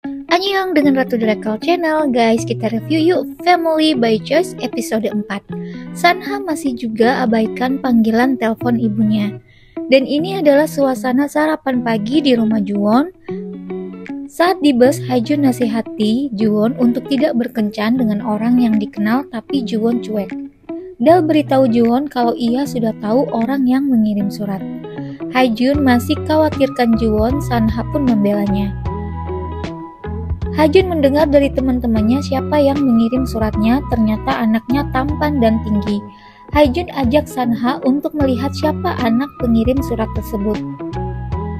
Annyeong dengan Ratu Drakal Channel. Guys, kita review yuk Family by Choice episode 4. Sanha masih juga abaikan panggilan telepon ibunya. Dan ini adalah suasana sarapan pagi di rumah Juwon. Saat di bus, Haejun nasihati Juwon untuk tidak berkencan dengan orang yang dikenal, tapi Juwon cuek. Dal beritahu Juwon kalau ia sudah tahu orang yang mengirim surat. Haejun masih khawatirkan Juwon, Sanha pun membelanya. Haejun mendengar dari teman-temannya siapa yang mengirim suratnya, ternyata anaknya tampan dan tinggi. Haejun ajak Sanha untuk melihat siapa anak pengirim surat tersebut.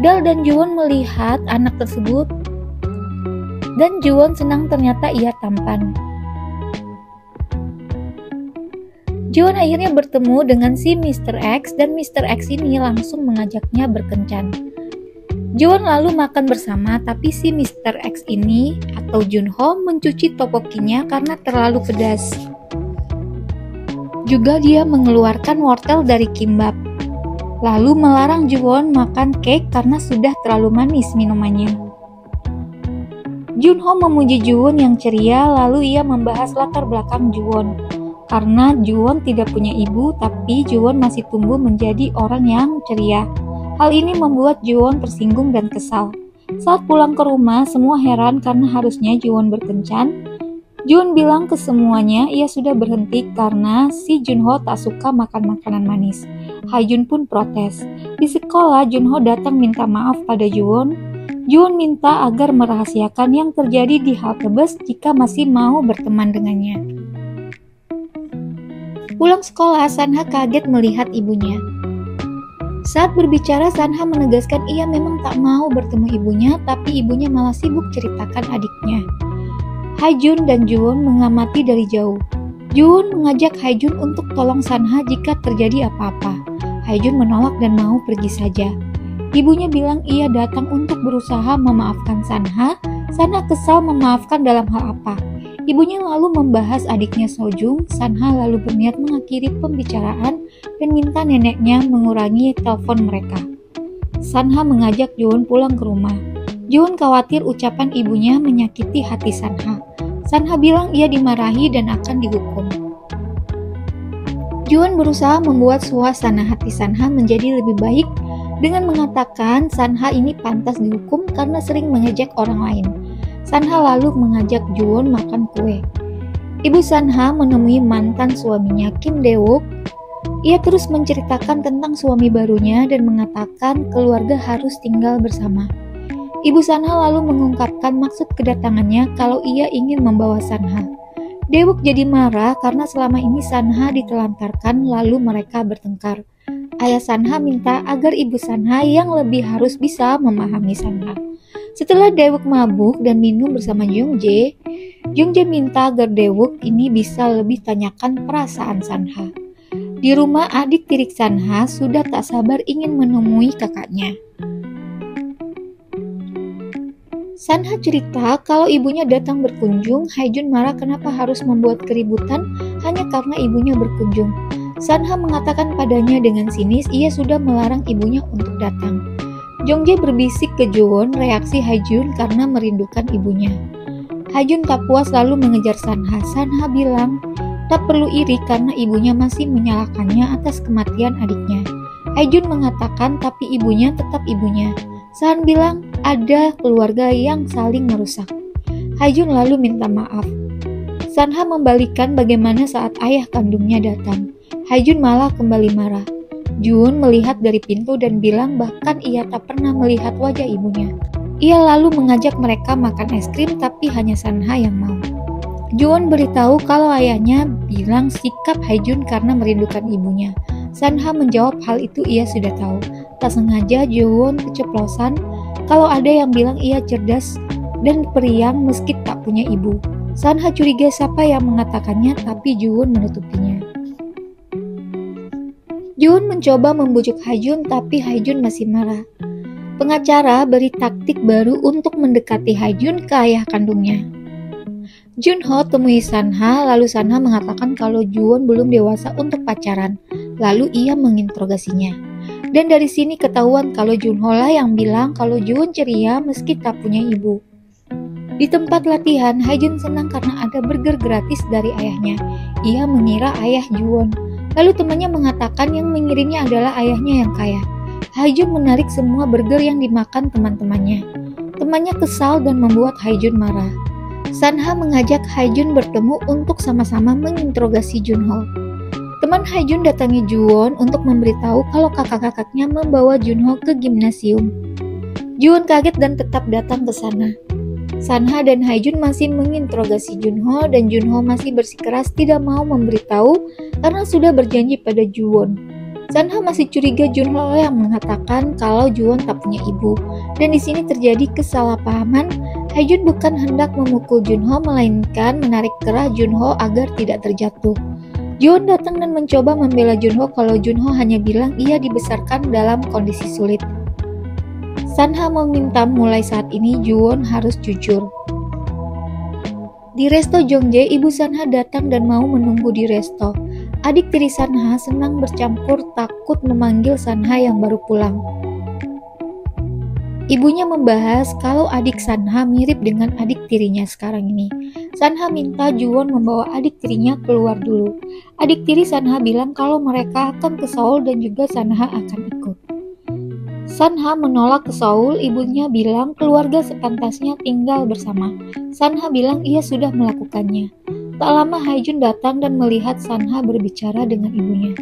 Dal dan Juwon melihat anak tersebut dan Juwon senang ternyata ia tampan. Juwon akhirnya bertemu dengan si Mr. X dan Mr. X ini langsung mengajaknya berkencan. Juwon lalu makan bersama, tapi si Mr. X ini atau Junho mencuci topokinya karena terlalu pedas. Juga dia mengeluarkan wortel dari kimbap. Lalu melarang Juwon makan cake karena sudah terlalu manis minumannya. Junho memuji Juwon yang ceria, lalu ia membahas latar belakang Juwon. Karena Juwon tidak punya ibu, tapi Juwon masih tumbuh menjadi orang yang ceria. Hal ini membuat Juwon tersinggung dan kesal. Saat pulang ke rumah, semua heran karena harusnya Juwon berkencan. Juwon bilang ke semuanya ia sudah berhenti karena si Junho tak suka makan makanan manis. Haejun pun protes. Di sekolah, Junho datang minta maaf pada Juwon. Juwon minta agar merahasiakan yang terjadi di halte bus jika masih mau berteman dengannya. Pulang sekolah, Sanha kaget melihat ibunya. Saat berbicara, Sanha menegaskan ia memang tak mau bertemu ibunya, tapi ibunya malah sibuk ceritakan adiknya. Haejun dan Juwon mengamati dari jauh. Juwon mengajak Haejun untuk tolong Sanha jika terjadi apa-apa. Haejun menolak dan mau pergi saja. Ibunya bilang ia datang untuk berusaha memaafkan Sanha. Sanha kesal memaafkan dalam hal apa. Ibunya lalu membahas adiknya Sojung. Sanha lalu berniat mengakhiri pembicaraan dan minta neneknya mengurangi telepon mereka. Sanha mengajak Juwon pulang ke rumah. Juwon khawatir ucapan ibunya menyakiti hati Sanha. Sanha bilang ia dimarahi dan akan dihukum. Juwon berusaha membuat suasana hati Sanha menjadi lebih baik dengan mengatakan Sanha ini pantas dihukum karena sering mengejek orang lain. Sanha lalu mengajak Juwon makan kue. Ibu Sanha menemui mantan suaminya Kim Dae-wook. Ia terus menceritakan tentang suami barunya dan mengatakan keluarga harus tinggal bersama. Ibu Sanha lalu mengungkapkan maksud kedatangannya kalau ia ingin membawa Sanha. Dae-wook jadi marah karena selama ini Sanha ditelantarkan lalu mereka bertengkar. Ayah Sanha minta agar ibu Sanha yang lebih harus bisa memahami Sanha. Setelah Dae-wook mabuk dan minum bersama Jungjae minta agar Dae-wook ini bisa lebih tanyakan perasaan Sanha. Di rumah, adik tiri Sanha sudah tak sabar ingin menemui kakaknya. Sanha cerita kalau ibunya datang berkunjung. Haejun marah kenapa harus membuat keributan hanya karena ibunya berkunjung. Sanha mengatakan padanya dengan sinis ia sudah melarang ibunya untuk datang. Jongjae berbisik ke Juwon reaksi Haejun karena merindukan ibunya. Haejun tak puas lalu mengejar Sanha. Sanha bilang tak perlu iri karena ibunya masih menyalahkannya atas kematian adiknya. Haejun mengatakan tapi ibunya tetap ibunya. San bilang ada keluarga yang saling merusak. Haejun lalu minta maaf. Sanha membalikan bagaimana saat ayah kandungnya datang. Haejun malah kembali marah. Juwon melihat dari pintu dan bilang bahkan ia tak pernah melihat wajah ibunya. Ia lalu mengajak mereka makan es krim tapi hanya Sanha yang mau. Juwon beritahu kalau ayahnya bilang sikap Haejun karena merindukan ibunya. Sanha menjawab hal itu ia sudah tahu. Tak sengaja Juwon keceplosan kalau ada yang bilang ia cerdas dan periang meski tak punya ibu. Sanha curiga siapa yang mengatakannya tapi Juwon menutupinya. Juwon mencoba membujuk Haejun tapi Haejun masih marah. Pengacara beri taktik baru untuk mendekati Haejun ke ayah kandungnya. Junho temui Sanha, lalu Sanha mengatakan kalau Juwon belum dewasa untuk pacaran. Lalu ia menginterogasinya. Dan dari sini ketahuan kalau Junho lah yang bilang kalau Juwon ceria meski tak punya ibu. Di tempat latihan, Haejun senang karena ada burger gratis dari ayahnya. Ia mengira ayah Juwon. Lalu temannya mengatakan yang mengirimnya adalah ayahnya yang kaya. Haejun menarik semua burger yang dimakan teman-temannya. Temannya kesal dan membuat Haejun marah. Sanha mengajak Haejun bertemu untuk sama-sama menginterogasi Junho. Teman Haejun datangi Juwon untuk memberitahu kalau kakak-kakaknya membawa Junho ke gimnasium. Juwon kaget dan tetap datang ke sana. Sanha dan Haejun masih menginterogasi Junho dan Junho masih bersikeras tidak mau memberitahu karena sudah berjanji pada Juwon. Sanha masih curiga Junho yang mengatakan kalau Juwon tak punya ibu, dan di sini terjadi kesalahpahaman. Haejun bukan hendak memukul Junho melainkan menarik kerah Junho agar tidak terjatuh. Juwon datang dan mencoba membela Junho kalau Junho hanya bilang ia dibesarkan dalam kondisi sulit. Sanha meminta mulai saat ini Juwon harus jujur. Di resto Jongjae, ibu Sanha datang dan mau menunggu di resto. Adik tiri Sanha senang bercampur takut memanggil Sanha yang baru pulang. Ibunya membahas kalau adik Sanha mirip dengan adik tirinya sekarang ini. Sanha minta Juwon membawa adik tirinya keluar dulu. Adik tiri Sanha bilang kalau mereka akan ke Seoul dan juga Sanha akan ikut. Sanha menolak ke Seoul, ibunya bilang keluarga sepantasnya tinggal bersama. Sanha bilang ia sudah melakukannya. Tak lama Haejun datang dan melihat Sanha berbicara dengan ibunya.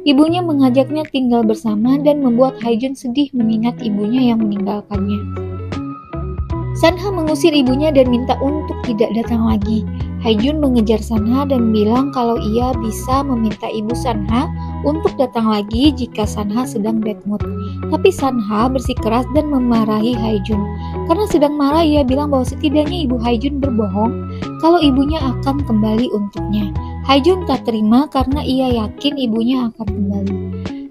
Ibunya mengajaknya tinggal bersama dan membuat Haejun sedih mengingat ibunya yang meninggalkannya. Sanha mengusir ibunya dan minta untuk tidak datang lagi. Haejun mengejar Sanha dan bilang kalau ia bisa meminta ibu Sanha untuk datang lagi jika Sanha sedang bad mood. Tapi Sanha bersikeras dan memarahi Haejun. Karena sedang marah, ia bilang bahwa setidaknya ibu Haejun berbohong kalau ibunya akan kembali untuknya. Haejun tak terima karena ia yakin ibunya akan kembali.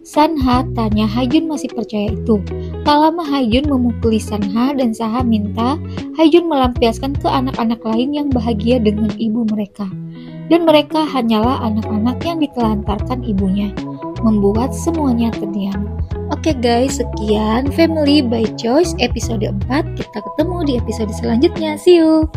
Sanha tanya Haejun masih percaya itu. Tak lama Haejun memukuli Sanha dan Sanha minta Haejun melampiaskan ke anak-anak lain yang bahagia dengan ibu mereka. Dan mereka hanyalah anak-anak yang ditelantarkan ibunya, membuat semuanya terdiam. Oke guys, sekian Family by Choice episode 4. Kita ketemu di episode selanjutnya. See you!